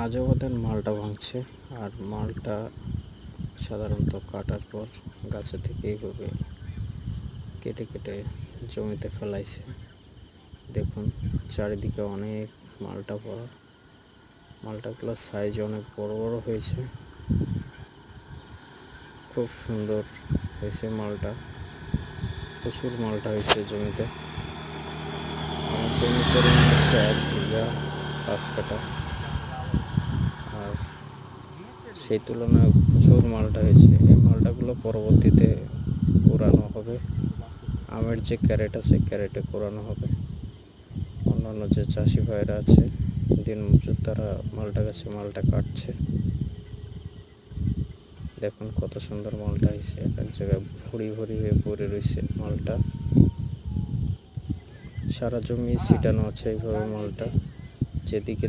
আজও ওদের মালটা ভাঙছে। আর মালটা সাধারণত কাটার পর গাছে থেকে এইভাবে কেটে কেটে জমিতে ফেলাইছে। দেখুন চারিদিকে অনেক মালটা পড়া। মালটাগুলোর সাইজ অনেক বড় বড় হয়েছে, খুব সুন্দর হয়েছে মালটা। প্রচুর মালটা হয়েছে জমিতে। আমার জমি পরিমাণ হচ্ছে 1 বিঘা 5 কাঠা। আর সেই তুলনায় প্রচুর মালটা হয়েছে। এই মালটাগুলো পরবর্তীতে কুড়ানো হবে। আমের যে ক্যারেট আছে ক্যারেটে কুড়ানো হবে। অন্যান্য যে চাষি ভাইরা আছে দিন মজুর, তারা মালটা গাছে মালটা কাটছে। দেখুন কত সুন্দর মালটা হয়েছে। এক এক জায়গায় ভরি ভরি হয়ে পড়ে রয়েছে মালটা। সারা জমি ছিটানো আছে এইভাবে মালটা। যেদিকে